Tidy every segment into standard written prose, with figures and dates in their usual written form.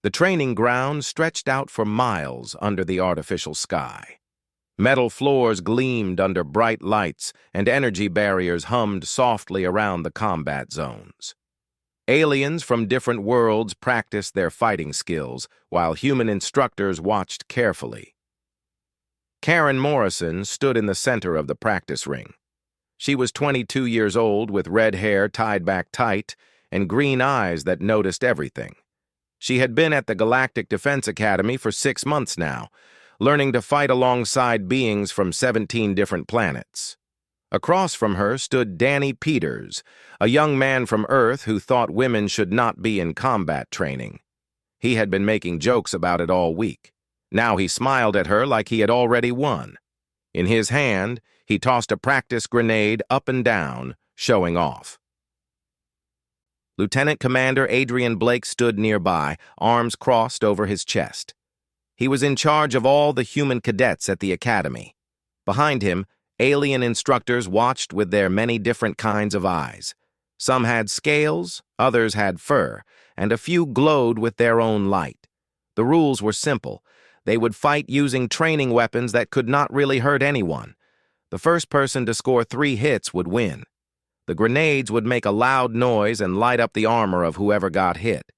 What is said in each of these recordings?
The training ground stretched out for miles under the artificial sky. Metal floors gleamed under bright lights, and energy barriers hummed softly around the combat zones. Aliens from different worlds practiced their fighting skills, while human instructors watched carefully. Karen Morrison stood in the center of the practice ring. She was 22 years old, with red hair tied back tight and green eyes that noticed everything. She had been at the Galactic Defense Academy for 6 months now, learning to fight alongside beings from 17 different planets. Across from her stood Danny Peters, a young man from Earth who thought women should not be in combat training. He had been making jokes about it all week. Now he smiled at her like he had already won. In his hand, he tossed a practice grenade up and down, showing off. Lieutenant Commander Adrian Blake stood nearby, arms crossed over his chest. He was in charge of all the human cadets at the academy. Behind him, alien instructors watched with their many different kinds of eyes. Some had scales, others had fur, and a few glowed with their own light. The rules were simple. They would fight using training weapons that could not really hurt anyone. The first person to score 3 hits would win. The grenades would make a loud noise and light up the armor of whoever got hit.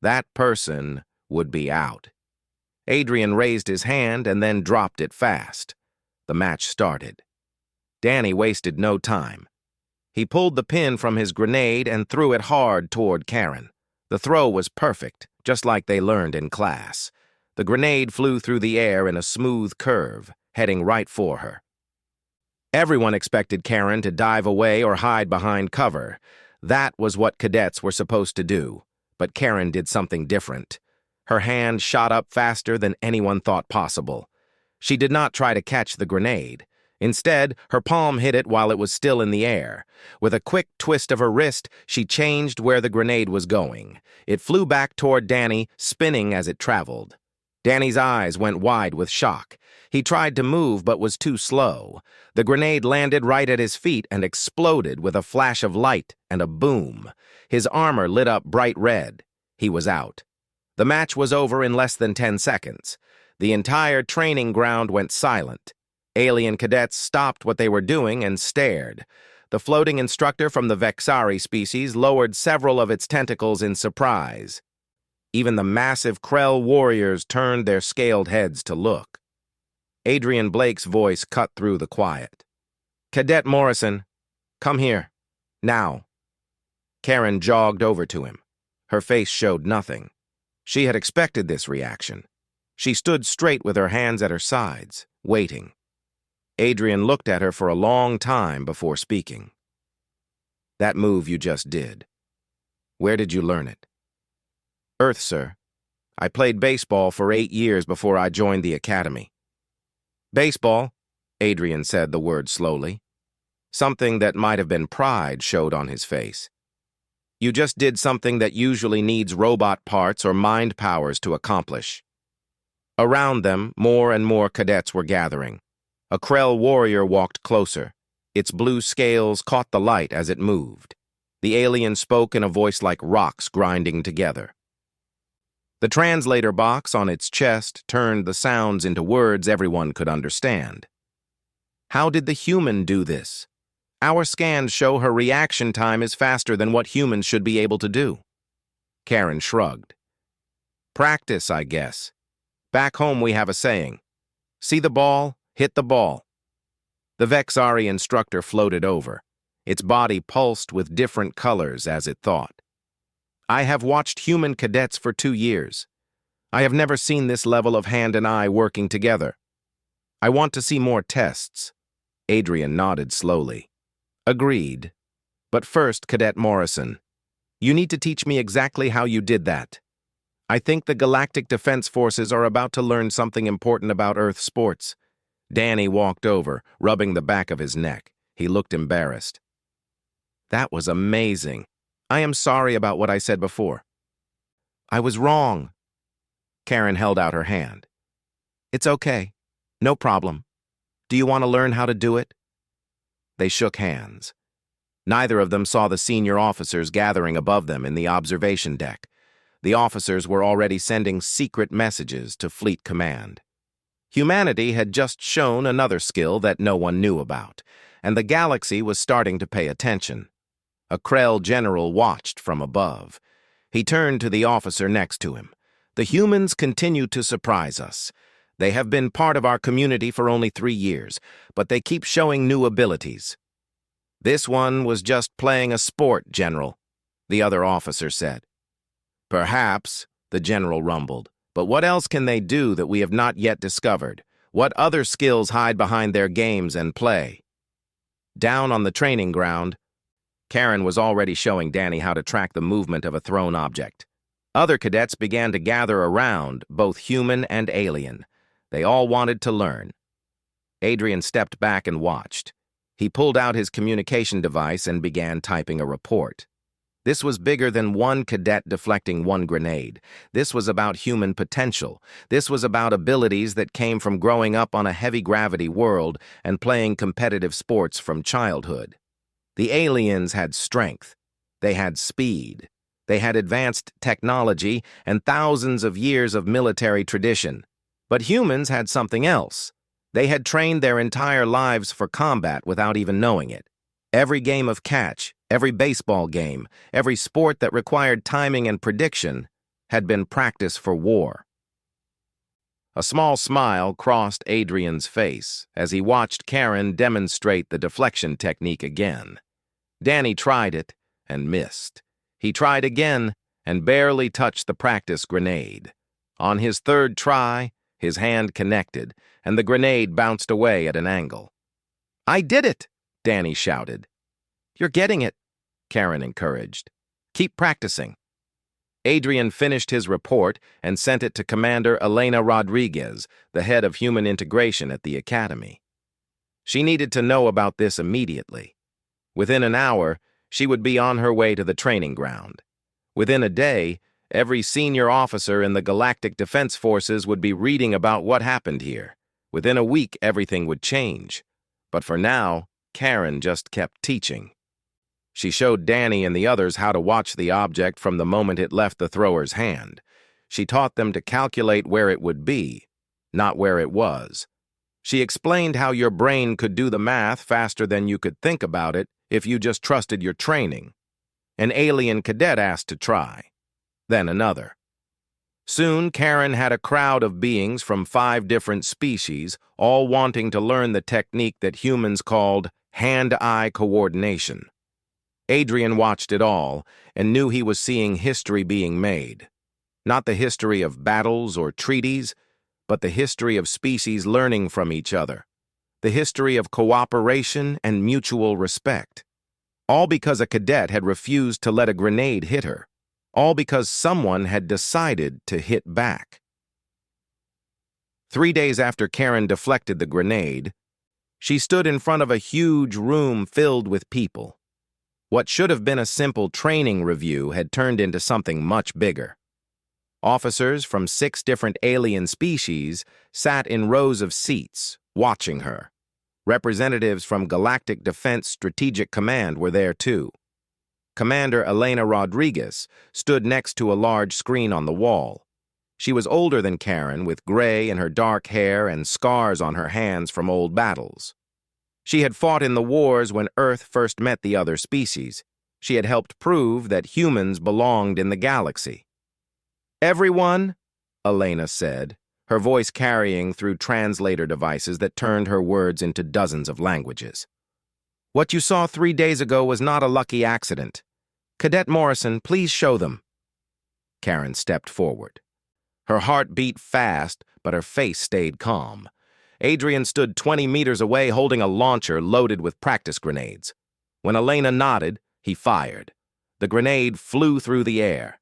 That person would be out. Adrian raised his hand and then dropped it fast. The match started. Danny wasted no time. He pulled the pin from his grenade and threw it hard toward Karen. The throw was perfect, just like they learned in class. The grenade flew through the air in a smooth curve, heading right for her. Everyone expected Karen to dive away or hide behind cover. That was what cadets were supposed to do, but Karen did something different. Her hand shot up faster than anyone thought possible. She did not try to catch the grenade. Instead, her palm hit it while it was still in the air. With a quick twist of her wrist, she changed where the grenade was going. It flew back toward Danny, spinning as it traveled. Danny's eyes went wide with shock. He tried to move but was too slow. The grenade landed right at his feet and exploded with a flash of light and a boom. His armor lit up bright red. He was out. The match was over in less than 10 seconds. The entire training ground went silent. Alien cadets stopped what they were doing and stared. The floating instructor from the Vexari species lowered several of its tentacles in surprise. Even the massive Krell warriors turned their scaled heads to look. Adrian Blake's voice cut through the quiet. "Cadet Morrison, come here. Now." Karen jogged over to him. Her face showed nothing. She had expected this reaction. She stood straight with her hands at her sides, waiting. Adrian looked at her for a long time before speaking. "That move you just did. Where did you learn it?" "Earth, sir. I played baseball for 8 years before I joined the academy." "Baseball," Adrian said the word slowly. Something that might have been pride showed on his face. "You just did something that usually needs robot parts or mind powers to accomplish." Around them, more and more cadets were gathering. A Krell warrior walked closer. Its blue scales caught the light as it moved. The alien spoke in a voice like rocks grinding together. The translator box on its chest turned the sounds into words everyone could understand. "How did the human do this? Our scans show her reaction time is faster than what humans should be able to do." Karen shrugged. "Practice, I guess. Back home we have a saying. See the ball? Hit the ball." The Vexari instructor floated over. Its body pulsed with different colors as it thought. "I have watched human cadets for 2 years. I have never seen this level of hand and eye working together. I want to see more tests." Adrian nodded slowly. "Agreed. But first, Cadet Morrison, you need to teach me exactly how you did that. I think the Galactic Defense Forces are about to learn something important about Earth sports." Danny walked over, rubbing the back of his neck. He looked embarrassed. "That was amazing. I am sorry about what I said before." "I was wrong." Karen held out her hand. "It's okay. No problem. Do you want to learn how to do it?" They shook hands. Neither of them saw the senior officers gathering above them in the observation deck. The officers were already sending secret messages to Fleet Command. Humanity had just shown another skill that no one knew about, and the galaxy was starting to pay attention. A Krell general watched from above. He turned to the officer next to him. "The humans continue to surprise us. They have been part of our community for only 3 years, but they keep showing new abilities." "This one was just playing a sport, General," the other officer said. "Perhaps," the general rumbled, "but what else can they do that we have not yet discovered? What other skills hide behind their games and play?" Down on the training ground, Karen was already showing Danny how to track the movement of a thrown object. Other cadets began to gather around, both human and alien. They all wanted to learn. Adrian stepped back and watched. He pulled out his communication device and began typing a report. This was bigger than one cadet deflecting one grenade. This was about human potential. This was about abilities that came from growing up on a heavy-gravity world and playing competitive sports from childhood. The aliens had strength. They had speed. They had advanced technology and thousands of years of military tradition. But humans had something else. They had trained their entire lives for combat without even knowing it. Every game of catch, every baseball game, every sport that required timing and prediction had been practice for war. A small smile crossed Adrian's face as he watched Karen demonstrate the deflection technique again. Danny tried it and missed. He tried again and barely touched the practice grenade. On his third try, his hand connected, and the grenade bounced away at an angle. "I did it!" Danny shouted. "You're getting it," Karen encouraged. "Keep practicing." Adrian finished his report and sent it to Commander Elena Rodriguez, the head of human integration at the Academy. She needed to know about this immediately. Within an hour, she would be on her way to the training ground. Within a day, every senior officer in the Galactic Defense Forces would be reading about what happened here. Within a week, everything would change. But for now, Karen just kept teaching. She showed Danny and the others how to watch the object from the moment it left the thrower's hand. She taught them to calculate where it would be, not where it was. She explained how your brain could do the math faster than you could think about it if you just trusted your training. An alien cadet asked to try. Then another. Soon, Karen had a crowd of beings from 5 different species, all wanting to learn the technique that humans called hand-eye coordination. Adrian watched it all and knew he was seeing history being made. Not the history of battles or treaties, but the history of species learning from each other. The history of cooperation and mutual respect. All because a cadet had refused to let a grenade hit her. All because someone had decided to hit back. 3 days after Karen deflected the grenade, she stood in front of a huge room filled with people. What should have been a simple training review had turned into something much bigger. Officers from 6 different alien species sat in rows of seats, watching her. Representatives from Galactic Defense Strategic Command were there too. Commander Elena Rodriguez stood next to a large screen on the wall. She was older than Karen, with gray in her dark hair and scars on her hands from old battles. She had fought in the wars when Earth first met the other species. She had helped prove that humans belonged in the galaxy. "Everyone," Elena said, her voice carrying through translator devices that turned her words into dozens of languages. "What you saw 3 days ago was not a lucky accident. Cadet Morrison, please show them." Karen stepped forward. Her heart beat fast, but her face stayed calm. Adrian stood 20 meters away holding a launcher loaded with practice grenades. When Elena nodded, he fired. The grenade flew through the air.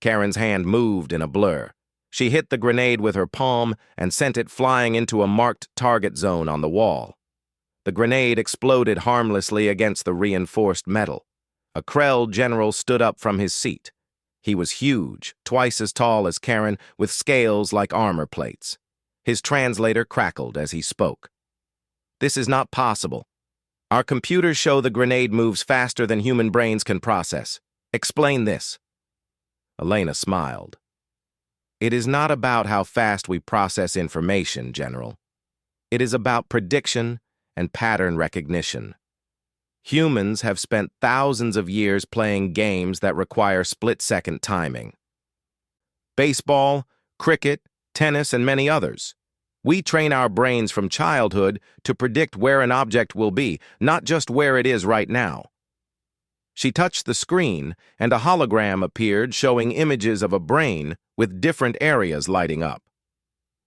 Karen's hand moved in a blur. She hit the grenade with her palm and sent it flying into a marked target zone on the wall. The grenade exploded harmlessly against the reinforced metal. A Krell general stood up from his seat. He was huge, twice as tall as Karen, with scales like armor plates. His translator crackled as he spoke. "This is not possible. Our computers show the grenade moves faster than human brains can process. Explain this." Elena smiled. It is not about how fast we process information, General. It is about prediction and pattern recognition. Humans have spent thousands of years playing games that require split-second timing. Baseball, cricket, tennis, and many others. We train our brains from childhood to predict where an object will be, not just where it is right now. She touched the screen, and a hologram appeared showing images of a brain with different areas lighting up.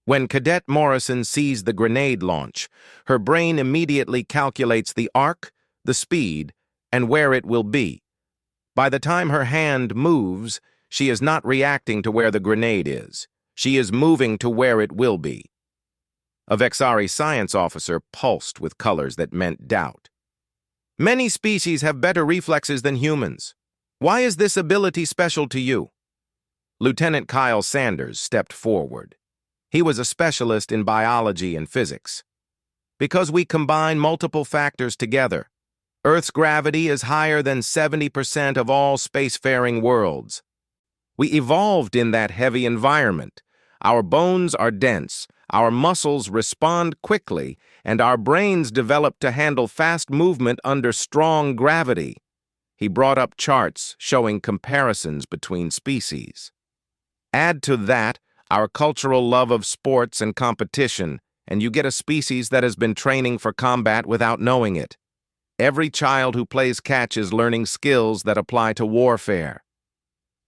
When Cadet Morrison sees the grenade launch, her brain immediately calculates the arc, the speed, and where it will be. By the time her hand moves, she is not reacting to where the grenade is. She is moving to where it will be. A Vexari science officer pulsed with colors that meant doubt. Many species have better reflexes than humans. Why is this ability special to you? Lieutenant Kyle Sanders stepped forward. He was a specialist in biology and physics. Because we combine multiple factors together. Earth's gravity is higher than 70% of all spacefaring worlds. We evolved in that heavy environment. Our bones are dense, our muscles respond quickly, and our brains develop to handle fast movement under strong gravity. He brought up charts showing comparisons between species. Add to that our cultural love of sports and competition, and you get a species that has been training for combat without knowing it. Every child who plays catch is learning skills that apply to warfare.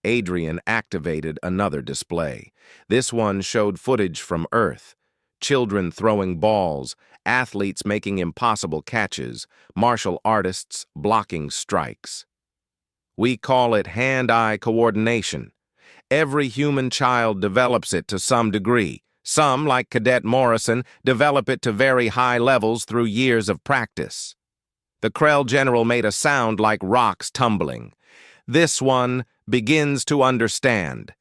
Adrian activated another display. This one showed footage from Earth. Children throwing balls, athletes making impossible catches, martial artists blocking strikes. We call it hand-eye coordination. Every human child develops it to some degree. Some, like Cadet Morrison, develop it to very high levels through years of practice. The Krell General made a sound like rocks tumbling. This one begins to understand.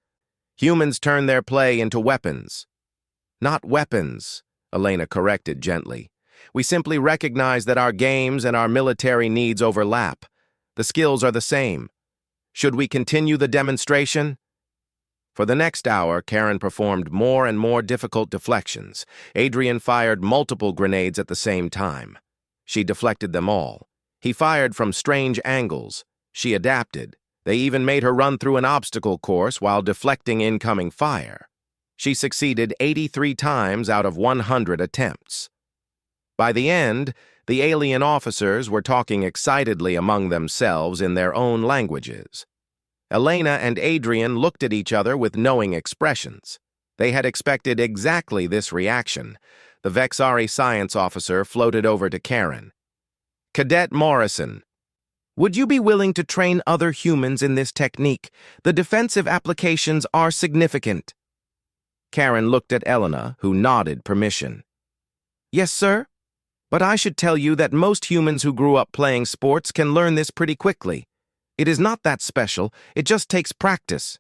Humans turn their play into weapons. Not weapons, Elena corrected gently. We simply recognize that our games and our military needs overlap. The skills are the same. Should we continue the demonstration? For the next hour, Karen performed more and more difficult deflections. Adrian fired multiple grenades at the same time. She deflected them all. He fired from strange angles. She adapted. They even made her run through an obstacle course while deflecting incoming fire. She succeeded 83 times out of 100 attempts. By the end, the alien officers were talking excitedly among themselves in their own languages. Elena and Adrian looked at each other with knowing expressions. They had expected exactly this reaction. The Vexari science officer floated over to Karen. Cadet Morrison, would you be willing to train other humans in this technique? The defensive applications are significant. Karen looked at Elena, who nodded permission. Yes, sir. But I should tell you that most humans who grew up playing sports can learn this pretty quickly. It is not that special, it just takes practice.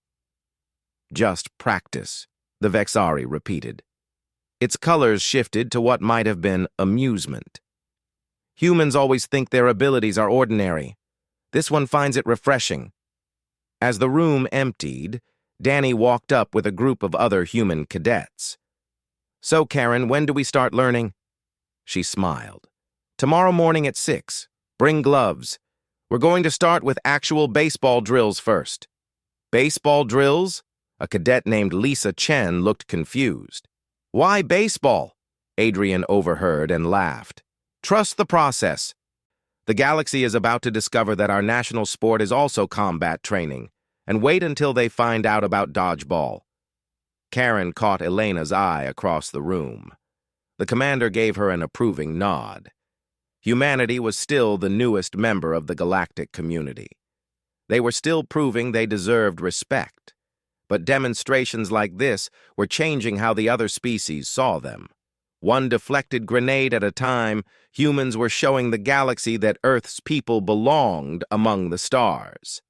Just practice, the Vexari repeated. Its colors shifted to what might have been amusement. Humans always think their abilities are ordinary. This one finds it refreshing. As the room emptied, Danny walked up with a group of other human cadets. So, Karen, when do we start learning? She smiled. Tomorrow morning at 6. Bring gloves. We're going to start with actual baseball drills first. Baseball drills? A cadet named Lisa Chen looked confused. Why baseball? Adrian overheard and laughed. Trust the process. The galaxy is about to discover that our national sport is also combat training, and wait until they find out about dodgeball. Karen caught Elena's eye across the room. The commander gave her an approving nod. Humanity was still the newest member of the galactic community. They were still proving they deserved respect, but demonstrations like this were changing how the other species saw them. One deflected grenade at a time, humans were showing the galaxy that Earth's people belonged among the stars.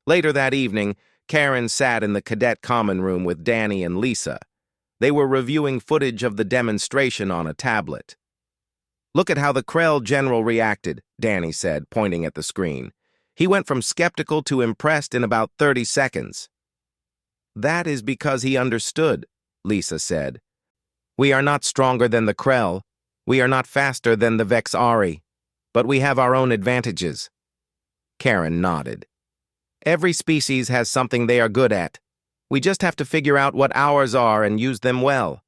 Later that evening, Karen sat in the cadet common room with Danny and Lisa. They were reviewing footage of the demonstration on a tablet. Look at how the Krell General reacted, Danny said, pointing at the screen. He went from skeptical to impressed in about 30 seconds. That is because he understood, Lisa said. We are not stronger than the Krell. We are not faster than the Vexari. But we have our own advantages. Karen nodded. Every species has something they are good at. We just have to figure out what ours are and use them well.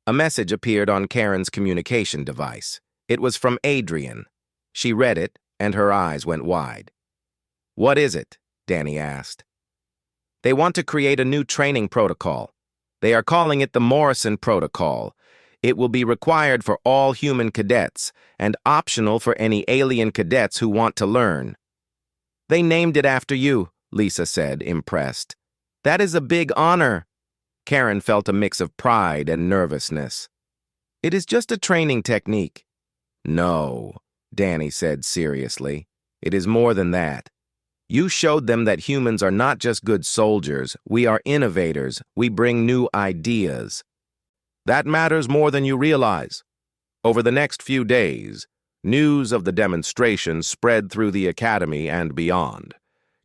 A message appeared on Karen's communication device. It was from Adrian. She read it, and her eyes went wide. What is it? Danny asked. They want to create a new training protocol. They are calling it the Morrison Protocol. It will be required for all human cadets and optional for any alien cadets who want to learn. They named it after you, Lisa said, impressed. That is a big honor. Karen felt a mix of pride and nervousness. It is just a training technique. No, Danny said seriously. It is more than that. You showed them that humans are not just good soldiers, we are innovators, we bring new ideas. That matters more than you realize. Over the next few days, news of the demonstration spread through the academy and beyond.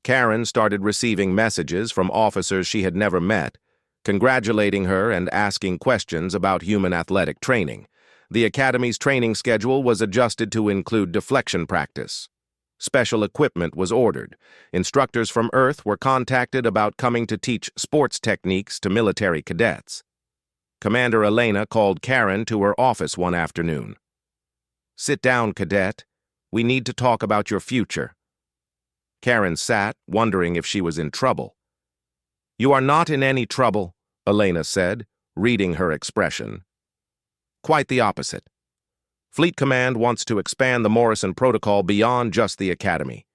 Karen started receiving messages from officers she had never met, congratulating her and asking questions about human athletic training. The academy's training schedule was adjusted to include deflection practice. Special equipment was ordered. Instructors from Earth were contacted about coming to teach sports techniques to military cadets. Commander Elena called Karen to her office one afternoon. Sit down, cadet. We need to talk about your future. Karen sat, wondering if she was in trouble. You are not in any trouble, Elena said, reading her expression. Quite the opposite. Fleet Command wants to expand the Morrison Protocol beyond just the Academy.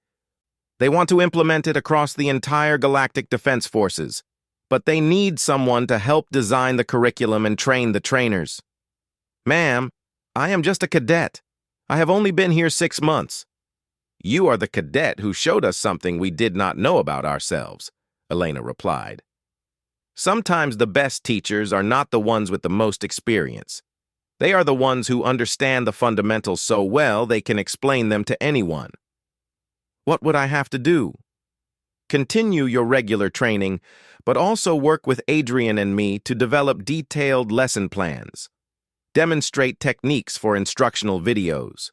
They want to implement it across the entire Galactic Defense Forces, but they need someone to help design the curriculum and train the trainers. Ma'am, I am just a cadet. I have only been here 6 months. You are the cadet who showed us something we did not know about ourselves, Elena replied. Sometimes the best teachers are not the ones with the most experience. They are the ones who understand the fundamentals so well they can explain them to anyone. What would I have to do? Continue your regular training, but also work with Adrian and me to develop detailed lesson plans. Demonstrate techniques for instructional videos.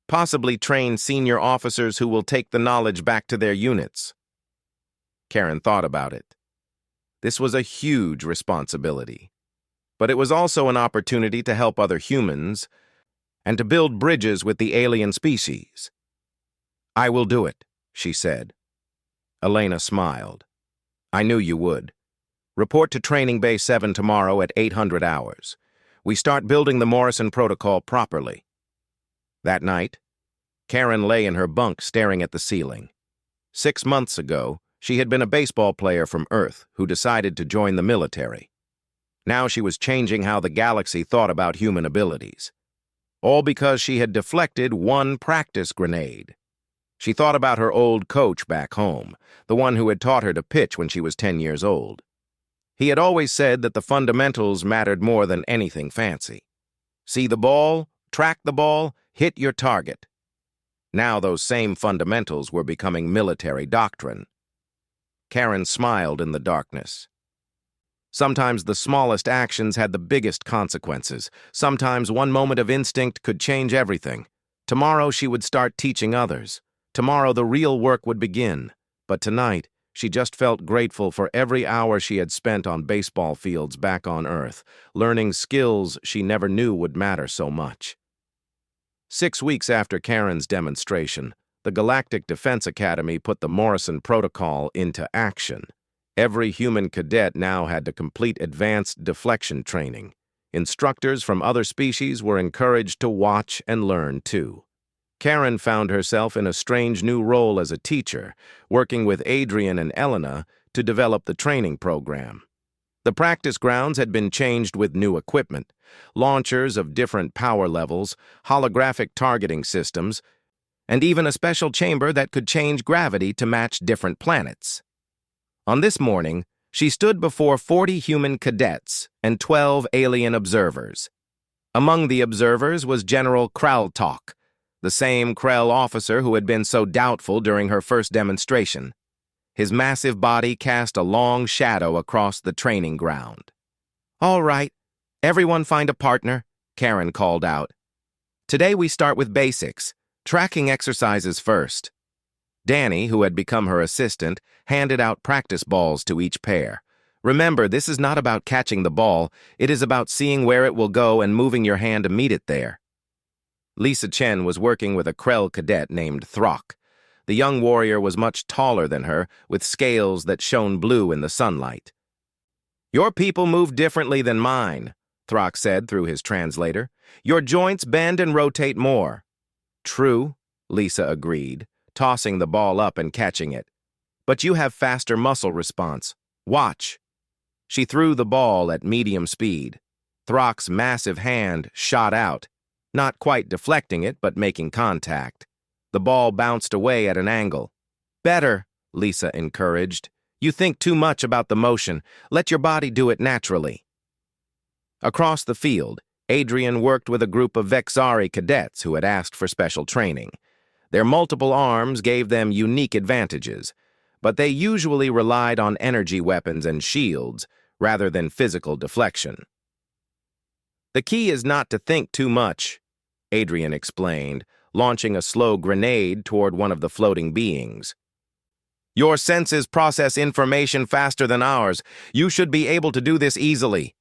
Possibly train senior officers who will take the knowledge back to their units. Karen thought about it. This was a huge responsibility. But it was also an opportunity to help other humans and to build bridges with the alien species. I will do it, she said. Elena smiled. I knew you would. Report to Training Bay 7 tomorrow at 800 hours. We start building the Morrison Protocol properly. That night, Karen lay in her bunk staring at the ceiling. 6 months ago, she had been a baseball player from Earth who decided to join the military. Now she was changing how the galaxy thought about human abilities. All because she had deflected one practice grenade. She thought about her old coach back home, the one who had taught her to pitch when she was 10 years old. He had always said that the fundamentals mattered more than anything fancy. See the ball, track the ball, hit your target. Now those same fundamentals were becoming military doctrine. Karen smiled in the darkness. Sometimes the smallest actions had the biggest consequences. Sometimes one moment of instinct could change everything. Tomorrow she would start teaching others. Tomorrow the real work would begin. But tonight, she just felt grateful for every hour she had spent on baseball fields back on Earth, learning skills she never knew would matter so much. 6 weeks after Karen's demonstration, the Galactic Defense Academy put the Morrison Protocol into action. Every human cadet now had to complete advanced deflection training. Instructors from other species were encouraged to watch and learn, too. Karen found herself in a strange new role as a teacher, working with Adrian and Elena to develop the training program. The practice grounds had been changed with new equipment, launchers of different power levels, holographic targeting systems, and even a special chamber that could change gravity to match different planets. On this morning, she stood before 40 human cadets and 12 alien observers. Among the observers was General Kraltok, the same Krell officer who had been so doubtful during her first demonstration. His massive body cast a long shadow across the training ground. "All right, everyone find a partner," Karen called out. "Today we start with basics, tracking exercises first." Danny, who had become her assistant, handed out practice balls to each pair. "Remember, this is not about catching the ball, it is about seeing where it will go and moving your hand to meet it there." Lisa Chen was working with a Krell cadet named Throck. The young warrior was much taller than her, with scales that shone blue in the sunlight. "Your people move differently than mine," Throck said through his translator. "Your joints bend and rotate more." "True," Lisa agreed, tossing the ball up and catching it. "But you have faster muscle response. Watch." She threw the ball at medium speed. Throck's massive hand shot out, not quite deflecting it, but making contact. The ball bounced away at an angle. "Better," Lisa encouraged. "You think too much about the motion. Let your body do it naturally." Across the field, Adrian worked with a group of Vexari cadets who had asked for special training. Their multiple arms gave them unique advantages, but they usually relied on energy weapons and shields rather than physical deflection. "The key is not to think too much," Adrian explained, launching a slow grenade toward one of the floating beings. "Your senses process information faster than ours. You should be able to do this easily."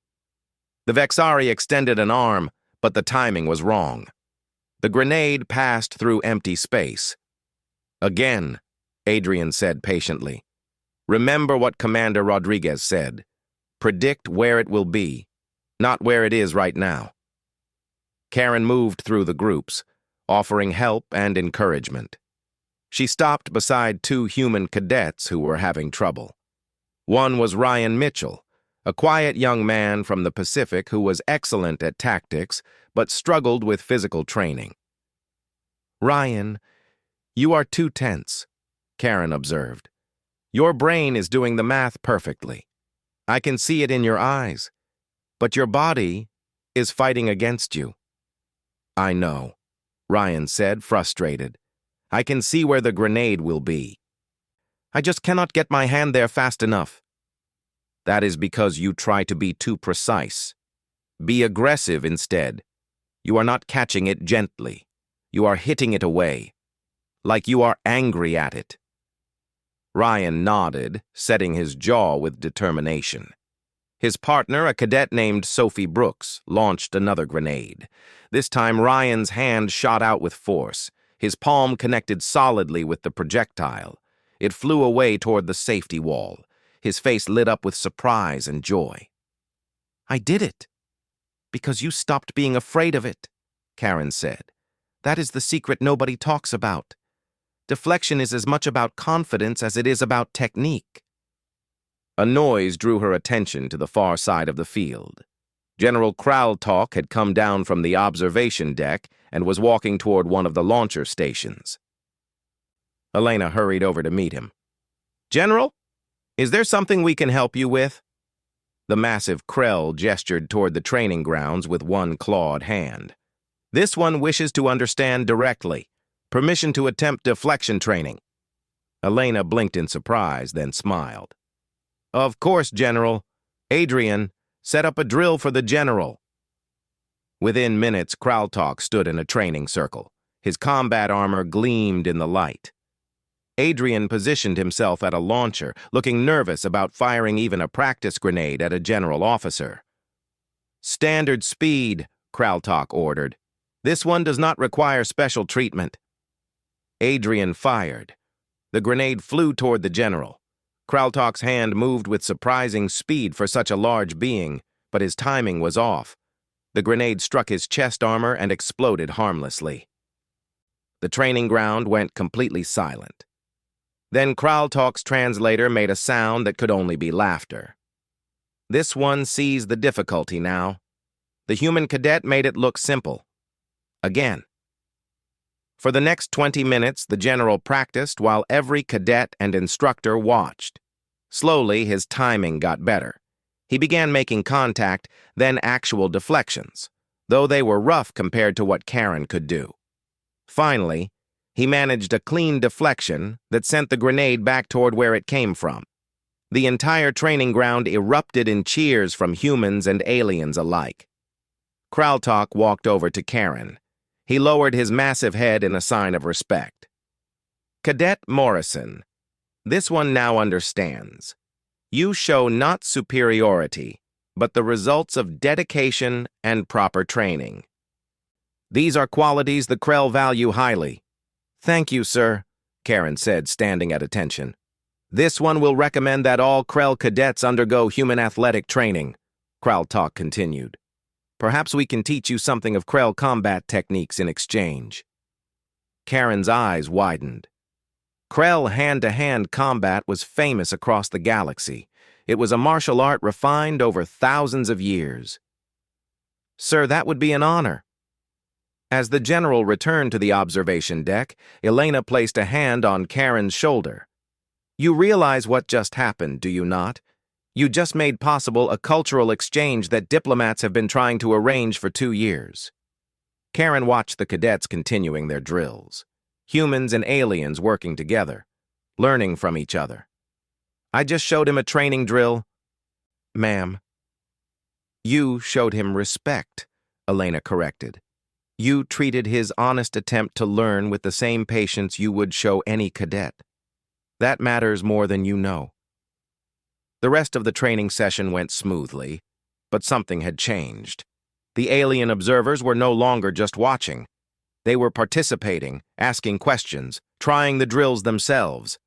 The Vexari extended an arm, but the timing was wrong. The grenade passed through empty space. "Again," Adrian said patiently. "Remember what Commander Rodriguez said. Predict where it will be, not where it is right now." Karen moved through the groups, offering help and encouragement. She stopped beside two human cadets who were having trouble. One was Ryan Mitchell, a quiet young man from the Pacific who was excellent at tactics but struggled with physical training. "Ryan, you are too tense," Karen observed. "Your brain is doing the math perfectly. I can see it in your eyes, but your body is fighting against you." "I know," Ryan said, frustrated. "I can see where the grenade will be. I just cannot get my hand there fast enough." "That is because you try to be too precise. Be aggressive instead. You are not catching it gently. You are hitting it away, like you are angry at it." Ryan nodded, setting his jaw with determination. His partner, a cadet named Sophie Brooks, launched another grenade. This time Ryan's hand shot out with force. His palm connected solidly with the projectile. It flew away toward the safety wall. His face lit up with surprise and joy. "I did it. Because you stopped being afraid of it," Karen said. "That is the secret nobody talks about. Deflection is as much about confidence as it is about technique." A noise drew her attention to the far side of the field. General Kraltalk had come down from the observation deck and was walking toward one of the launcher stations. Elena hurried over to meet him. "General, is there something we can help you with?" The massive Krell gestured toward the training grounds with one clawed hand. "This one wishes to understand directly. Permission to attempt deflection training." Elena blinked in surprise, then smiled. "Of course, General. Adrian, set up a drill for the General." Within minutes, Kraltalk stood in a training circle. His combat armor gleamed in the light. Adrian positioned himself at a launcher, looking nervous about firing even a practice grenade at a general officer. "Standard speed," Kraltalk ordered. "This one does not require special treatment." Adrian fired. The grenade flew toward the general. Kraltalk's hand moved with surprising speed for such a large being, but his timing was off. The grenade struck his chest armor and exploded harmlessly. The training ground went completely silent. Then Kraltalk's translator made a sound that could only be laughter. This one sees the difficulty now. The human cadet made it look simple. Again. For the next 20 minutes, the general practiced while every cadet and instructor watched. Slowly, his timing got better. He began making contact, then actual deflections, though they were rough compared to what Karen could do. Finally, He managed a clean deflection that sent the grenade back toward where it came from. The entire training ground erupted in cheers from humans and aliens alike. Kraltok walked over to Karen. He lowered his massive head in a sign of respect. Cadet Morrison, this one now understands. You show not superiority, but the results of dedication and proper training. These are qualities the Krell value highly. Thank you, sir, Karen said, standing at attention. This one will recommend that all Krell cadets undergo human athletic training, Kraltok continued. Perhaps we can teach you something of Krell combat techniques in exchange. Karen's eyes widened. Krell hand-to-hand combat was famous across the galaxy. It was a martial art refined over thousands of years. Sir, that would be an honor. As the general returned to the observation deck, Elena placed a hand on Karen's shoulder. You realize what just happened, do you not? You just made possible a cultural exchange that diplomats have been trying to arrange for 2 years. Karen watched the cadets continuing their drills. Humans and aliens working together, learning from each other. I just showed him a training drill. Ma'am. You showed him respect, Elena corrected. You treated his honest attempt to learn with the same patience you would show any cadet. That matters more than you know. The rest of the training session went smoothly, but something had changed. The alien observers were no longer just watching. They were participating, asking questions, trying the drills themselves.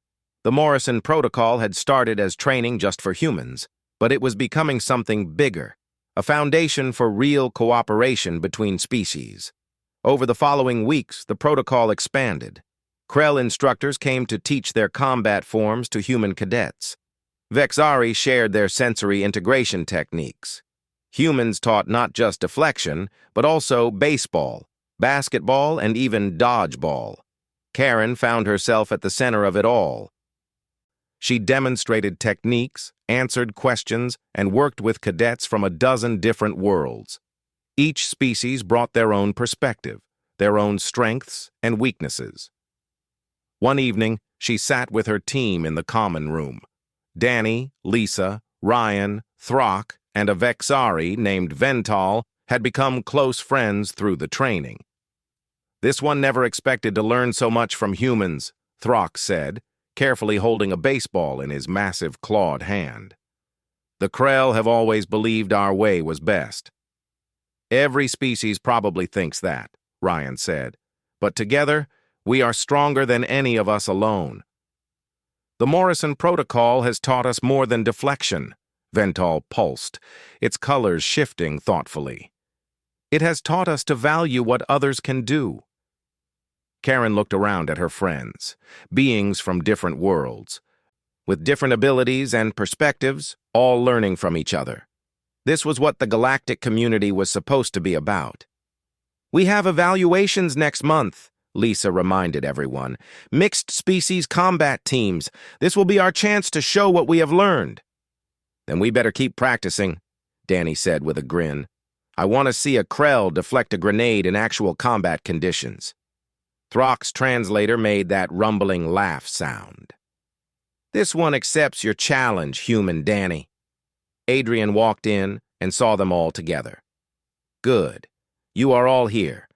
The Morrison Protocol had started as training just for humans, but it was becoming something bigger, a foundation for real cooperation between species. Over the following weeks, the protocol expanded. Krell instructors came to teach their combat forms to human cadets. Vexari shared their sensory integration techniques. Humans taught not just deflection, but also baseball, basketball, and even dodgeball. Karen found herself at the center of it all. She demonstrated techniques, answered questions, and worked with cadets from a dozen different worlds. Each species brought their own perspective, their own strengths and weaknesses. One evening, she sat with her team in the common room. Danny, Lisa, Ryan, Throck, and a Vexari named Vental had become close friends through the training. This one never expected to learn so much from humans, Throck said, carefully holding a baseball in his massive clawed hand. The Krell have always believed our way was best. Every species probably thinks that, Ryan said, but together, we are stronger than any of us alone. The Morrison Protocol has taught us more than deflection, Vental pulsed, its colors shifting thoughtfully. It has taught us to value what others can do. Karen looked around at her friends, beings from different worlds, with different abilities and perspectives, all learning from each other. This was what the galactic community was supposed to be about. We have evaluations next month, Lisa reminded everyone. Mixed species combat teams. This will be our chance to show what we have learned. Then we better keep practicing, Danny said with a grin. I want to see a Krell deflect a grenade in actual combat conditions. Throck's translator made that rumbling laugh sound. This one accepts your challenge, human Danny. Adrian walked in and saw them all together. Good. You are all here.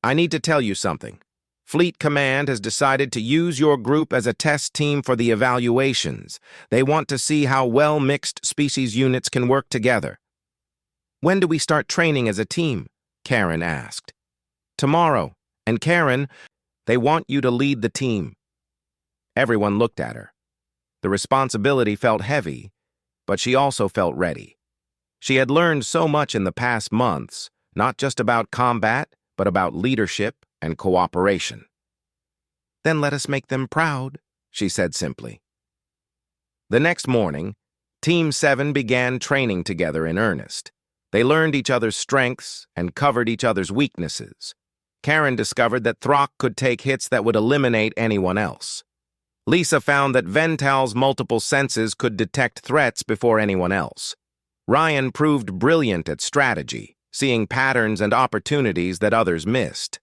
I need to tell you something. Fleet Command has decided to use your group as a test team for the evaluations. They want to see how well mixed species units can work together. When do we start training as a team? Karen asked. Tomorrow. And Karen, they want you to lead the team. Everyone looked at her. The responsibility felt heavy, but she also felt ready. She had learned so much in the past months, not just about combat, but about leadership and cooperation. Then let us make them proud, she said simply. The next morning, Team 7 began training together in earnest. They learned each other's strengths and covered each other's weaknesses. Karen discovered that Throck could take hits that would eliminate anyone else. Lisa found that Vental's multiple senses could detect threats before anyone else. Ryan proved brilliant at strategy, seeing patterns and opportunities that others missed.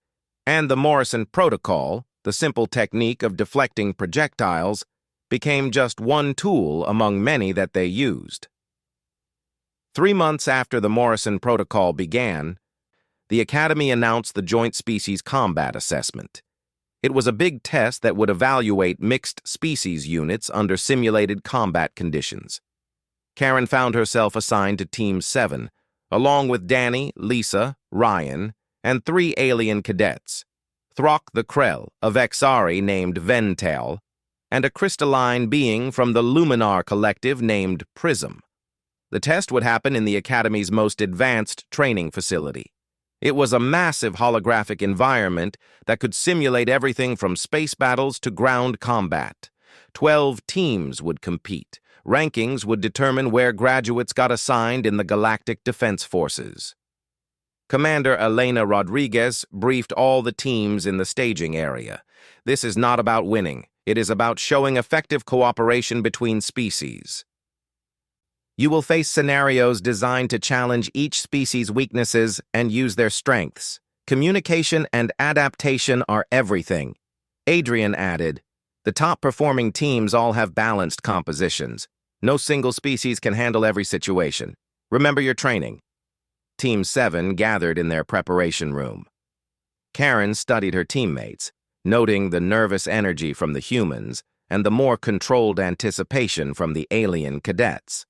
And the Morrison Protocol, The simple technique of deflecting projectiles became just one tool among many that they used. 3 months after the Morrison Protocol began, the Academy announced the Joint Species Combat Assessment. It was a big test that would evaluate mixed species units under simulated combat conditions. Karen found herself assigned to Team 7, along with Danny, Lisa, Ryan, and 3 alien cadets, Throck the Krell, a Vexari named Vental, and a crystalline being from the Luminar Collective named Prism. The test would happen in the Academy's most advanced training facility. It was a massive holographic environment that could simulate everything from space battles to ground combat. 12 teams would compete. Rankings would determine where graduates got assigned in the Galactic Defense Forces. Commander Elena Rodriguez briefed all the teams in the staging area. This is not about winning. It is about showing effective cooperation between species. You will face scenarios designed to challenge each species' weaknesses and use their strengths. Communication and adaptation are everything. Adrian added, the top-performing teams all have balanced compositions. No single species can handle every situation. Remember your training. Team 7 gathered in their preparation room. Karen studied her teammates, noting the nervous energy from the humans and the more controlled anticipation from the alien cadets.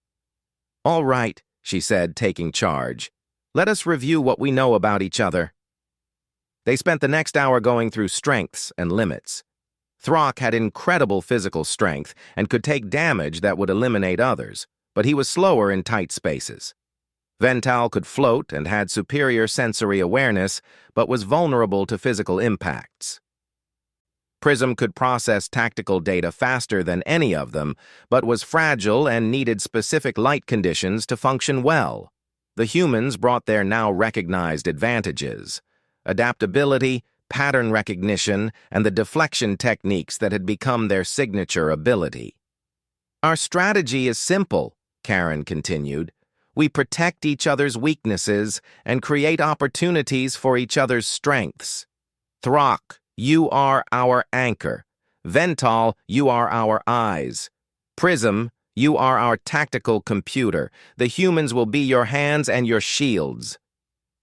All right, she said, taking charge. Let us review what we know about each other. They spent the next hour going through strengths and limits. Throck had incredible physical strength and could take damage that would eliminate others, but he was slower in tight spaces. Vental could float and had superior sensory awareness, but was vulnerable to physical impacts. Prism could process tactical data faster than any of them, but was fragile and needed specific light conditions to function well. The humans brought their now recognized advantages: adaptability, pattern recognition, and the deflection techniques that had become their signature ability. Our strategy is simple, Karen continued. We protect each other's weaknesses and create opportunities for each other's strengths. Throck, you are our anchor. Vental, you are our eyes. Prism, you are our tactical computer. The humans will be your hands and your shields.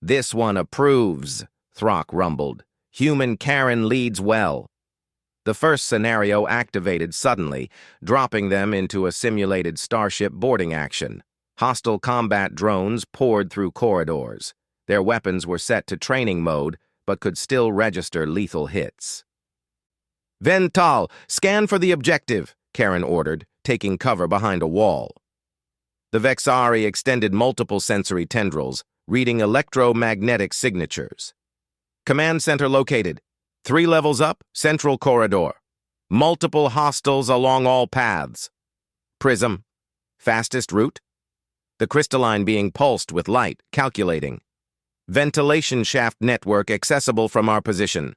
This one approves, Throck rumbled. Human Karen leads well. The first scenario activated suddenly, dropping them into a simulated starship boarding action. Hostile combat drones poured through corridors. Their weapons were set to training mode, but could still register lethal hits. Vental, scan for the objective, Karen ordered, taking cover behind a wall. The Vexari extended multiple sensory tendrils, reading electromagnetic signatures. Command center located. 3 levels up, central corridor. Multiple hostiles along all paths. Prism, fastest route. The crystalline being pulsed with light, calculating. Ventilation shaft network accessible from our position.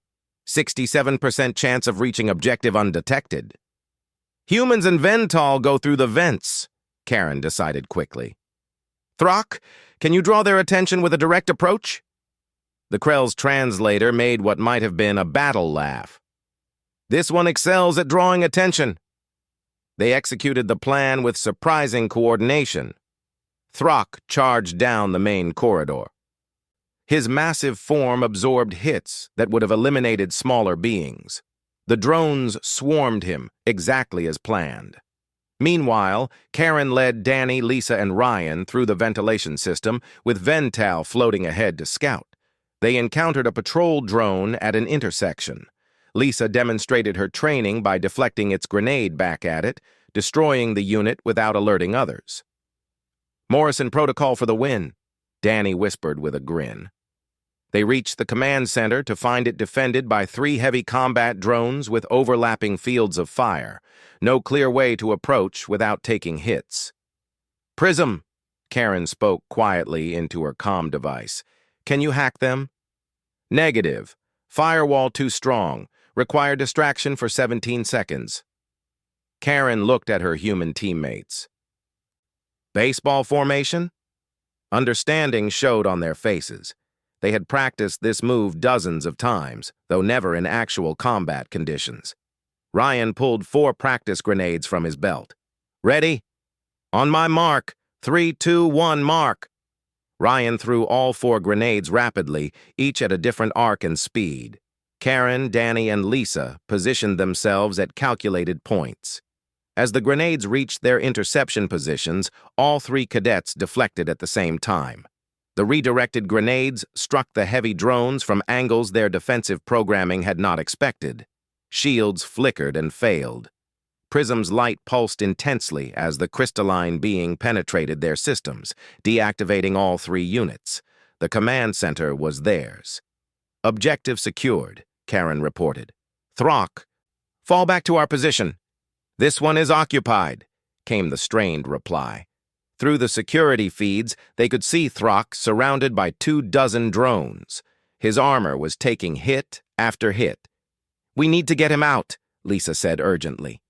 67% chance of reaching objective undetected. Humans and Vental go through the vents, Karen decided quickly. Throck, can you draw their attention with a direct approach? The Krell's translator made what might have been a battle laugh. This one excels at drawing attention. They executed the plan with surprising coordination. Throck charged down the main corridor. His massive form absorbed hits that would have eliminated smaller beings. The drones swarmed him, exactly as planned. Meanwhile, Karen led Danny, Lisa, and Ryan through the ventilation system, with Vental floating ahead to scout. They encountered a patrol drone at an intersection. Lisa demonstrated her training by deflecting its grenade back at it, destroying the unit without alerting others. Morrison Protocol for the win, Danny whispered with a grin. They reached the command center to find it defended by 3 heavy combat drones with overlapping fields of fire. No clear way to approach without taking hits. Prism, Karen spoke quietly into her comm device. Can you hack them? Negative. Firewall too strong. Require distraction for 17 seconds. Karen looked at her human teammates. Baseball formation? Understanding showed on their faces. They had practiced this move dozens of times, though never in actual combat conditions. Ryan pulled 4 practice grenades from his belt. "Ready? On my mark. 3, 2, 1, mark." Ryan threw all 4 grenades rapidly, each at a different arc and speed. Karen, Danny, and Lisa positioned themselves at calculated points. As the grenades reached their interception positions, all 3 cadets deflected at the same time. The redirected grenades struck the heavy drones from angles their defensive programming had not expected. Shields flickered and failed. Prism's light pulsed intensely as the crystalline being penetrated their systems, deactivating all 3 units. The command center was theirs. "Objective secured," Karen reported. "Throck, fall back to our position." "This one is occupied," came the strained reply. Through the security feeds, they could see Throck surrounded by 24 drones. His armor was taking hit after hit. "We need to get him out," Lisa said urgently.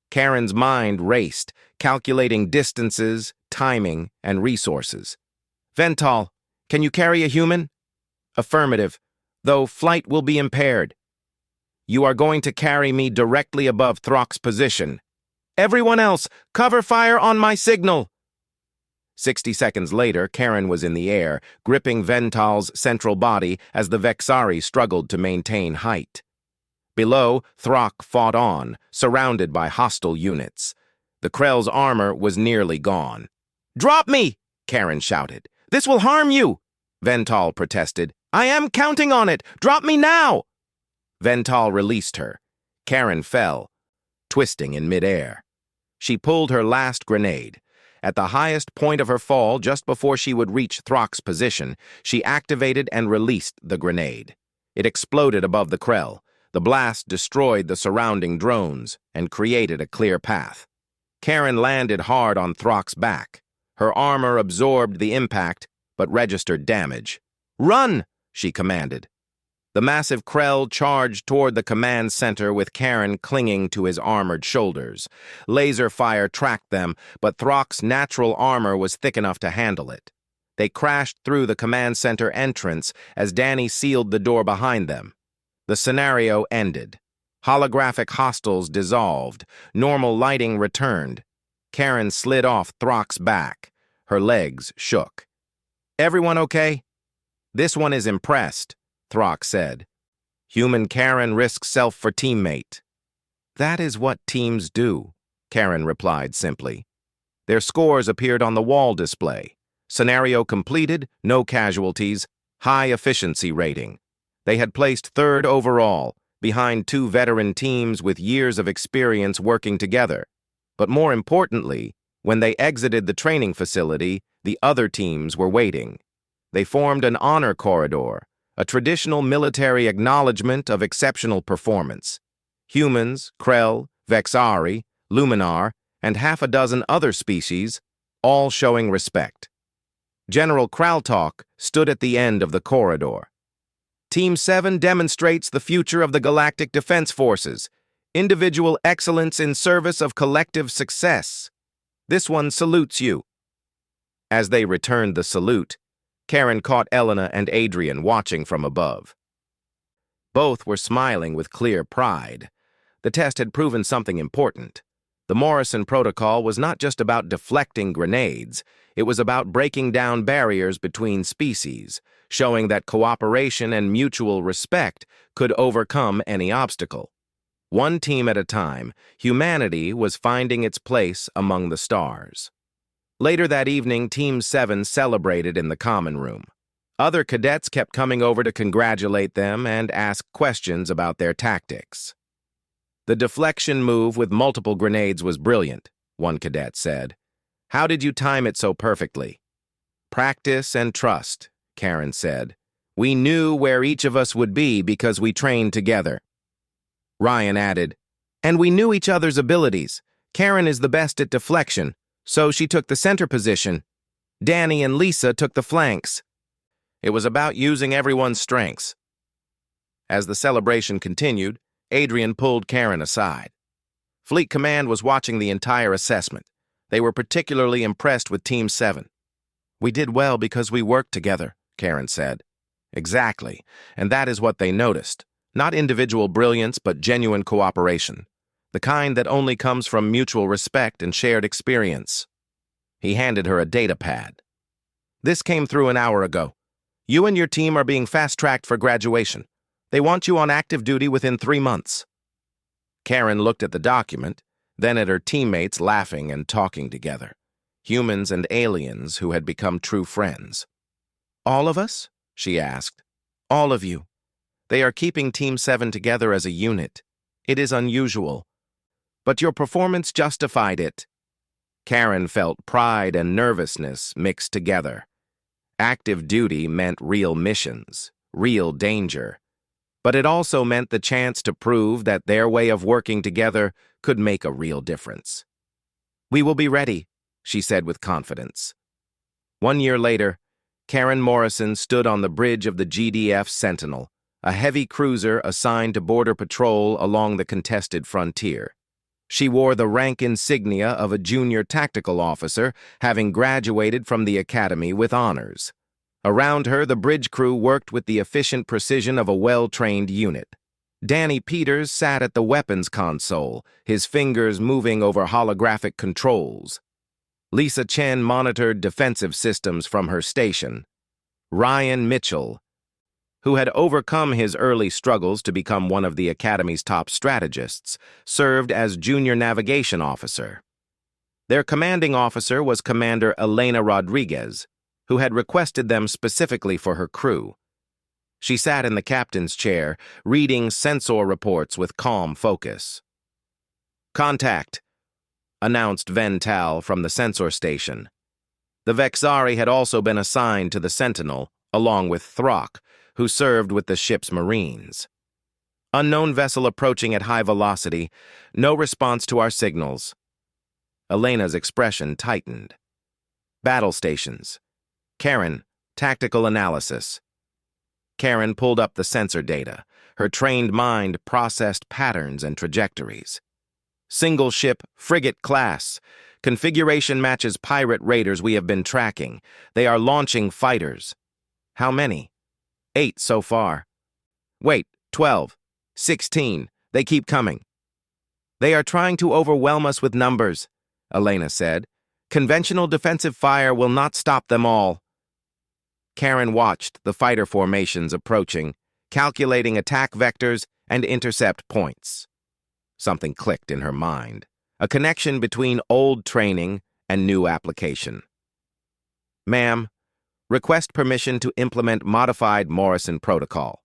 Karen's mind raced, calculating distances, timing, and resources. "Vental, can you carry a human?" "Affirmative, though flight will be impaired." "You are going to carry me directly above Throck's position." "Everyone else, cover fire on my signal!" 60 seconds later, Karen was in the air, gripping Vental's central body as the Vexari struggled to maintain height. Below, Throck fought on, surrounded by hostile units. The Krell's armor was nearly gone. "Drop me!" Karen shouted. "This will harm you!" Vental protested. "I am counting on it! Drop me now!" Vental released her. Karen fell, twisting in midair. She pulled her last grenade. At the highest point of her fall, just before she would reach Throck's position, she activated and released the grenade. It exploded above the Krell. The blast destroyed the surrounding drones and created a clear path. Karen landed hard on Throck's back. Her armor absorbed the impact, but registered damage. "Run!" she commanded. The massive Krell charged toward the command center with Karen clinging to his armored shoulders. Laser fire tracked them, but Throck's natural armor was thick enough to handle it. They crashed through the command center entrance as Danny sealed the door behind them. The scenario ended. Holographic hostiles dissolved. Normal lighting returned. Karen slid off Throck's back. Her legs shook. "Everyone okay?" "This one is impressed," Throck said. "Human Karen risks self for teammate." "That is what teams do," Karen replied simply. Their scores appeared on the wall display. Scenario completed, no casualties, high efficiency rating. They had placed 3rd overall, behind 2 veteran teams with years of experience working together. But more importantly, when they exited the training facility, the other teams were waiting. They formed an honor corridor, a traditional military acknowledgement of exceptional performance. Humans, Krell, Vexari, Luminar, and half a dozen other species, all showing respect. General Kraltalk stood at the end of the corridor. "Team 7 demonstrates the future of the Galactic Defense Forces, individual excellence in service of collective success. This one salutes you." As they returned the salute, Karen caught Elena and Adrian watching from above. Both were smiling with clear pride. The test had proven something important. The Morrison Protocol was not just about deflecting grenades, it was about breaking down barriers between species, showing that cooperation and mutual respect could overcome any obstacle. One team at a time, humanity was finding its place among the stars. Later that evening, Team 7 celebrated in the common room. Other cadets kept coming over to congratulate them and ask questions about their tactics. "The deflection move with multiple grenades was brilliant," one cadet said. "How did you time it so perfectly?" "Practice and trust," Karen said. "We knew where each of us would be because we trained together." Ryan added, "And we knew each other's abilities. Karen is the best at deflection, so she took the center position. Danny and Lisa took the flanks. It was about using everyone's strengths." As the celebration continued, Adrian pulled Karen aside. Fleet Command was watching the entire assessment. They were particularly impressed with Team 7. "We did well because we worked together," Karen said. Exactly, and that is what they noticed. Not individual brilliance, but genuine cooperation. The kind that only comes from mutual respect and shared experience. He handed her a data pad. This came through an hour ago. You and your team are being fast-tracked for graduation. They want you on active duty within 3 months. Karen looked at the document, then at her teammates laughing and talking together. Humans and aliens who had become true friends. All of us? She asked. All of you. They are keeping Team 7 together as a unit. It is unusual. But your performance justified it. Karen felt pride and nervousness mixed together. Active duty meant real missions, real danger. But it also meant the chance to prove that their way of working together could make a real difference. We will be ready, she said with confidence. 1 year later, Karen Morrison stood on the bridge of the GDF Sentinel, a heavy cruiser assigned to border patrol along the contested frontier. She wore the rank insignia of a junior tactical officer, having graduated from the academy with honors. Around her, the bridge crew worked with the efficient precision of a well-trained unit. Danny Peters sat at the weapons console, his fingers moving over holographic controls. Lisa Chen monitored defensive systems from her station. Ryan Mitchell, who had overcome his early struggles to become one of the Academy's top strategists, served as junior navigation officer. Their commanding officer was Commander Elena Rodriguez, who had requested them specifically for her crew. She sat in the captain's chair, reading sensor reports with calm focus. "Contact," announced Vental from the sensor station. The Vexari had also been assigned to the Sentinel, along with Throck, who served with the ship's Marines. "Unknown vessel approaching at high velocity. No response to our signals." Elena's expression tightened. "Battle stations. Karen, tactical analysis." Karen pulled up the sensor data. Her trained mind processed patterns and trajectories. "Single ship, frigate class. Configuration matches pirate raiders we have been tracking. They are launching fighters." "How many?" 8 so far." "Wait, 12, 16. They keep coming." "They are trying to overwhelm us with numbers," Elena said. "Conventional defensive fire will not stop them all." Karen watched the fighter formations approaching, calculating attack vectors and intercept points. Something clicked in her mind, a connection between old training and new application. "Ma'am, request permission to implement modified Morrison protocol."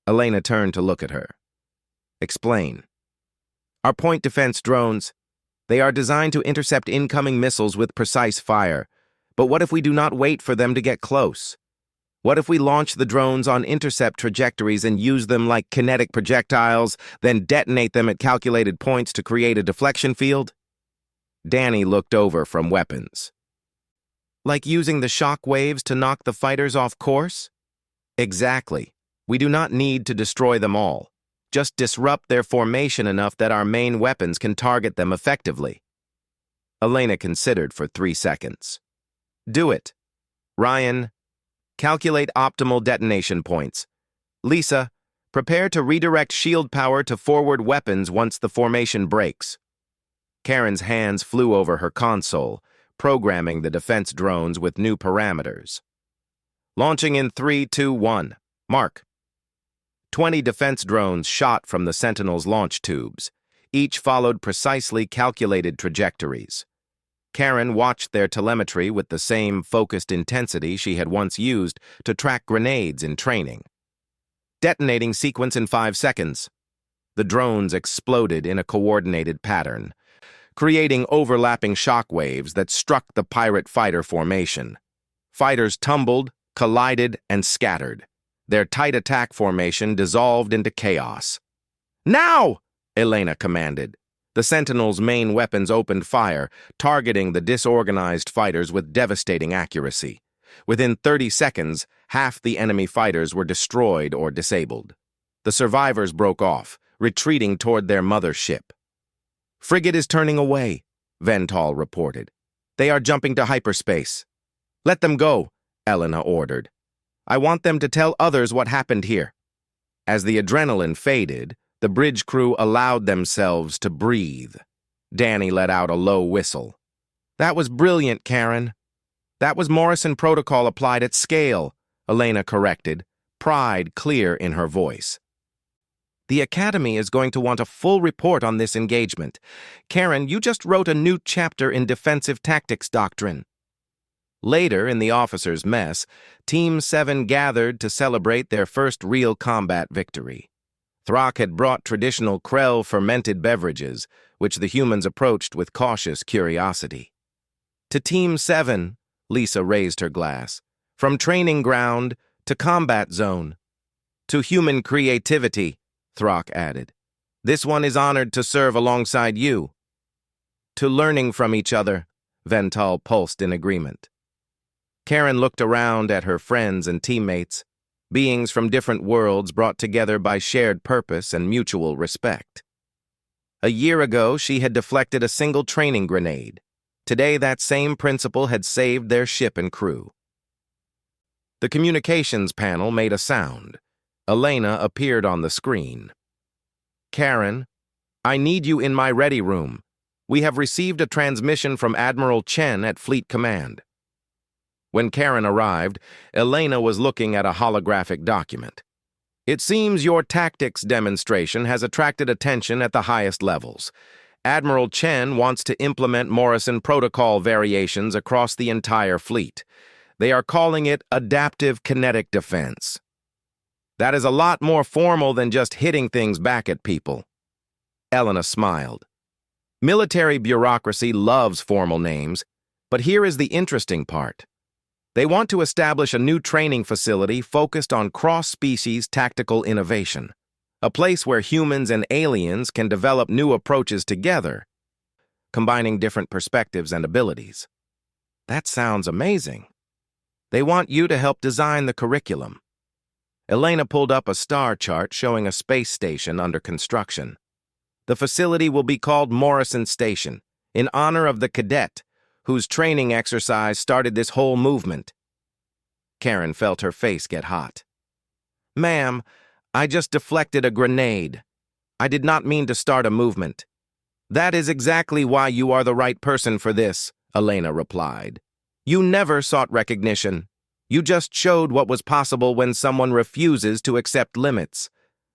Elena turned to look at her. "Explain." "Our point defense drones. They are designed to intercept incoming missiles with precise fire. But what if we do not wait for them to get close? What if we launch the drones on intercept trajectories and use them like kinetic projectiles, then detonate them at calculated points to create a deflection field?" Danny looked over from weapons. "Like using the shock waves to knock the fighters off course?" "Exactly. We do not need to destroy them all. Just disrupt their formation enough that our main weapons can target them effectively." Elena considered for 3 seconds. "Do it. Ryan, calculate optimal detonation points. Lisa, prepare to redirect shield power to forward weapons once the formation breaks." Karen's hands flew over her console, programming the defense drones with new parameters. "Launching in 3, 2, 1. Mark." 20 defense drones shot from the Sentinel's launch tubes. Each followed precisely calculated trajectories. Karen watched their telemetry with the same focused intensity she had once used to track grenades in training. "Detonating sequence in 5 seconds. The drones exploded in a coordinated pattern, creating overlapping shock waves that struck the pirate fighter formation. Fighters tumbled, collided, and scattered. Their tight attack formation dissolved into chaos. "Now!" Elena commanded. The Sentinel's main weapons opened fire, targeting the disorganized fighters with devastating accuracy. Within 30 seconds, half the enemy fighters were destroyed or disabled. The survivors broke off, retreating toward their mother ship. "Frigate is turning away," Vental reported. "They are jumping to hyperspace." "Let them go," Elena ordered. I want them to tell others what happened here." As the adrenaline faded, the bridge crew allowed themselves to breathe. Danny let out a low whistle. "That was brilliant, Karen." "That was Morrison protocol applied at scale," Elena corrected, pride clear in her voice. "The Academy is going to want a full report on this engagement. Karen, you just wrote a new chapter in Defensive Tactics Doctrine." Later, in the officers' mess, Team 7 gathered to celebrate their first real combat victory. Throck had brought traditional Krell fermented beverages, which the humans approached with cautious curiosity. "To Team 7, Lisa raised her glass. "From training ground to combat zone. To human creativity," Throck added. "This one is honored to serve alongside you." "To learning from each other," Vental pulsed in agreement. Karen looked around at her friends and teammates, beings from different worlds brought together by shared purpose and mutual respect. A year ago, she had deflected a single training grenade. Today, that same principle had saved their ship and crew. The communications panel made a sound. Elena appeared on the screen. "Karen, I need you in my ready room. We have received a transmission from Admiral Chen at Fleet Command." When Karen arrived, Elena was looking at a holographic document. "It seems your tactics demonstration has attracted attention at the highest levels. Admiral Chen wants to implement Morrison protocol variations across the entire fleet. They are calling it adaptive kinetic defense. That is a lot more formal than just hitting things back at people." Elena smiled. Military bureaucracy loves formal names, but here is the interesting part. They want to establish a new training facility focused on cross-species tactical innovation, a place where humans and aliens can develop new approaches together, combining different perspectives and abilities. That sounds amazing. They want you to help design the curriculum. Elena pulled up a star chart showing a space station under construction. The facility will be called Morrison Station, in honor of the Cadet, whose training exercise started this whole movement. Karen felt her face get hot. "Ma'am, I just deflected a grenade. I did not mean to start a movement." "That is exactly why you are the right person for this," Elena replied. "You never sought recognition. You just showed what was possible when someone refuses to accept limits.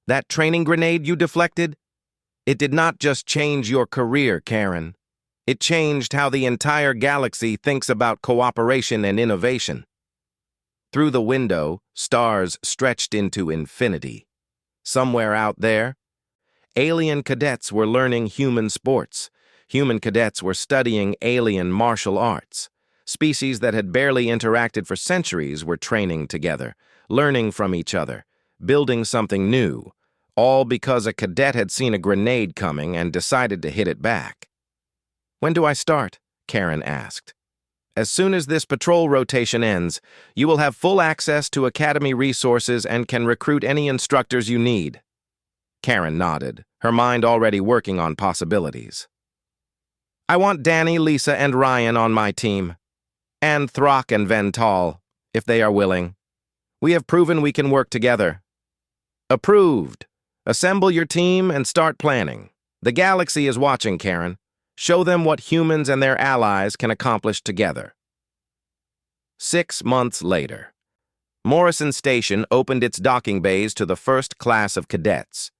That training grenade you deflected? It did not just change your career, Karen. It changed how the entire galaxy thinks about cooperation and innovation." Through the window, stars stretched into infinity. Somewhere out there, alien cadets were learning human sports. Human cadets were studying alien martial arts. Species that had barely interacted for centuries were training together, learning from each other, building something new, all because a cadet had seen a grenade coming and decided to hit it back. "When do I start?" Karen asked. "As soon as this patrol rotation ends, you will have full access to Academy resources and can recruit any instructors you need." Karen nodded, her mind already working on possibilities. "I want Danny, Lisa, and Ryan on my team. And Throck and Vental, if they are willing. We have proven we can work together." "Approved. Assemble your team and start planning. The galaxy is watching, Karen. Show them what humans and their allies can accomplish together." 6 months later, Morrison Station opened its docking bays to the first class of cadets.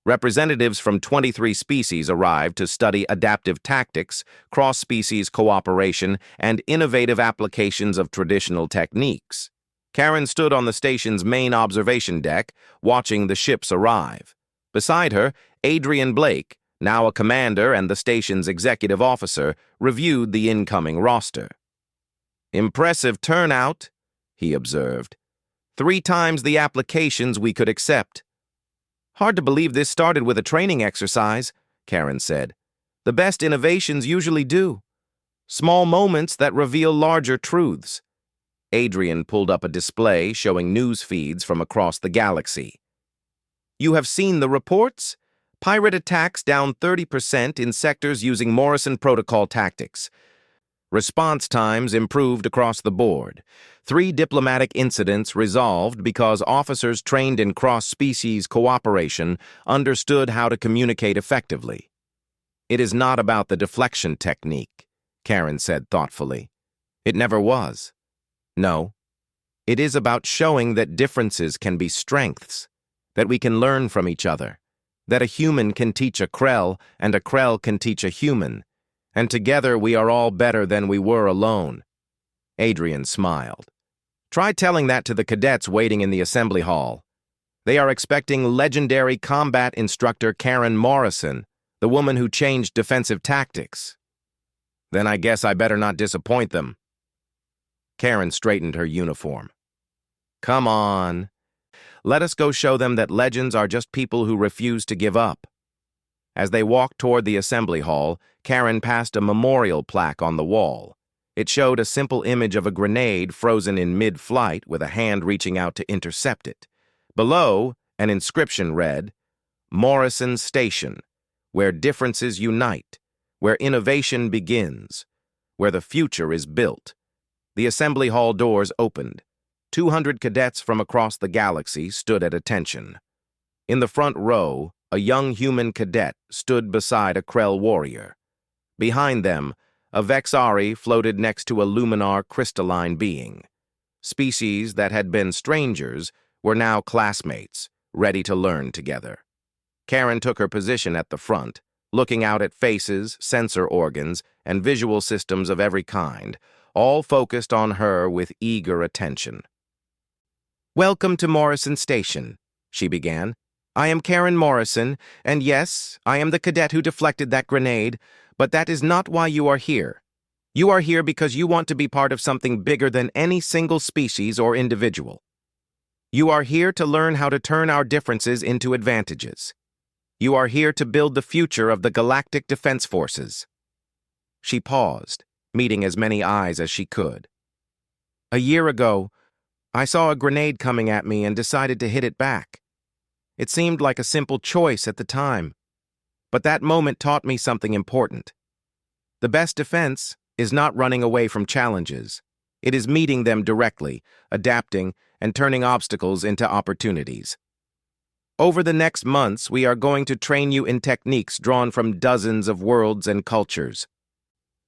Representatives from 23 species arrived to study adaptive tactics, cross-species cooperation, and innovative applications of traditional techniques. Karen stood on the station's main observation deck, watching the ships arrive. Beside her, Adrian Blake, now a commander and the station's executive officer, reviewed the incoming roster. "Impressive turnout," he observed. 3 times the applications we could accept." "Hard to believe this started with a training exercise," Karen said. "The best innovations usually do. Small moments that reveal larger truths." Adrian pulled up a display showing news feeds from across the galaxy. "You have seen the reports? Pirate attacks down 30% in sectors using Morrison Protocol tactics. Response times improved across the board. 3 diplomatic incidents resolved because officers trained in cross-species cooperation understood how to communicate effectively. It is not about the deflection technique, Karen said thoughtfully. It never was. No. It is about showing that differences can be strengths, that we can learn from each other, that a human can teach a Krell and a Krell can teach a human, and together we are all better than we were alone. Adrian smiled. Try telling that to the cadets waiting in the assembly hall. They are expecting legendary combat instructor Karen Morrison, the woman who changed defensive tactics. Then I guess I better not disappoint them. Karen straightened her uniform. Come on. Let us go show them that legends are just people who refuse to give up. As they walked toward the assembly hall, Karen passed a memorial plaque on the wall. It showed a simple image of a grenade frozen in mid-flight with a hand reaching out to intercept it. Below, an inscription read, Morrison Station, where differences unite, where innovation begins, where the future is built. The assembly hall doors opened. 200 cadets from across the galaxy stood at attention. In the front row, a young human cadet stood beside a Krell warrior. Behind them, a Vexari floated next to a Luminar crystalline being. Species that had been strangers were now classmates, ready to learn together. Karen took her position at the front, looking out at faces, sensor organs, and visual systems of every kind, all focused on her with eager attention. Welcome to Morrison Station, she began. I am Karen Morrison, and yes, I am the cadet who deflected that grenade, but that is not why you are here. You are here because you want to be part of something bigger than any single species or individual. You are here to learn how to turn our differences into advantages. You are here to build the future of the Galactic Defense Forces. She paused, meeting as many eyes as she could. A year ago, I saw a grenade coming at me and decided to hit it back. It seemed like a simple choice at the time, but that moment taught me something important. The best defense is not running away from challenges. It is meeting them directly, adapting, and turning obstacles into opportunities. Over the next months, we are going to train you in techniques drawn from dozens of worlds and cultures.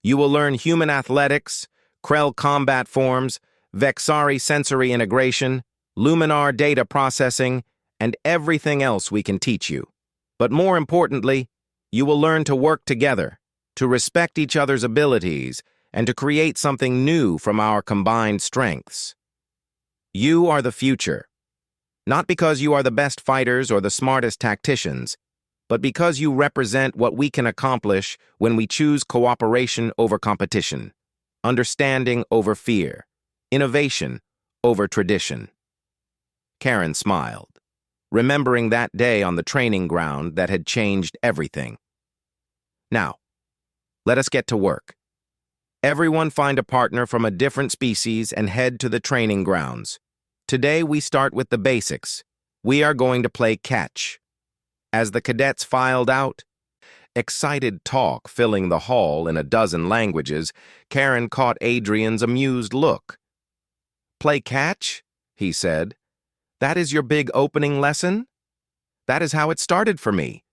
You will learn human athletics, Krell combat forms, Vexari sensory integration, Luminar data processing, and everything else we can teach you. But more importantly, you will learn to work together, to respect each other's abilities, and to create something new from our combined strengths. You are the future. Not because you are the best fighters or the smartest tacticians, but because you represent what we can accomplish when we choose cooperation over competition, understanding over fear, innovation over tradition. Karen smiled, remembering that day on the training ground that had changed everything. Now, let us get to work. Everyone find a partner from a different species and head to the training grounds. Today we start with the basics. We are going to play catch. As the cadets filed out, excited talk filling the hall in a dozen languages, Karen caught Adrian's amused look. Play catch? He said. That is your big opening lesson? That is how it started for me,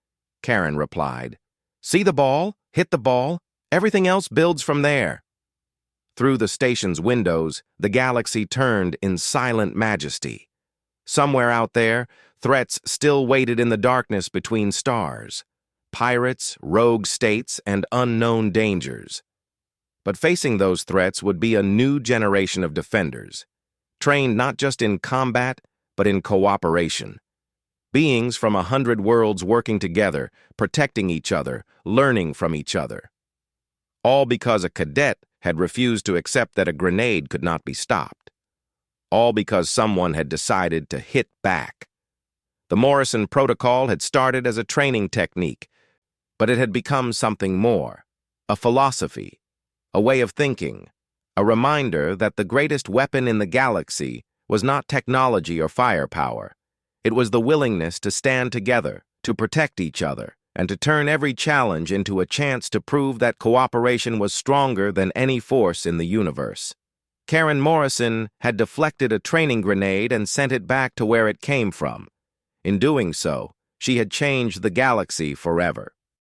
Karen replied. See the ball, hit the ball, everything else builds from there. Through the station's windows, the galaxy turned in silent majesty. Somewhere out there, threats still waited in the darkness between stars. Pirates, rogue states, and unknown dangers. But facing those threats would be a new generation of defenders, trained not just in combat, but in cooperation. Beings from 100 worlds working together, protecting each other, learning from each other. All because a cadet had refused to accept that a grenade could not be stopped. All because someone had decided to hit back. The Morrison Protocol had started as a training technique, but it had become something more, a philosophy, a way of thinking, a reminder that the greatest weapon in the galaxy was not technology or firepower. It was the willingness to stand together, to protect each other, and to turn every challenge into a chance to prove that cooperation was stronger than any force in the universe. Karen Morrison had deflected a training grenade and sent it back to where it came from. In doing so, she had changed the galaxy forever.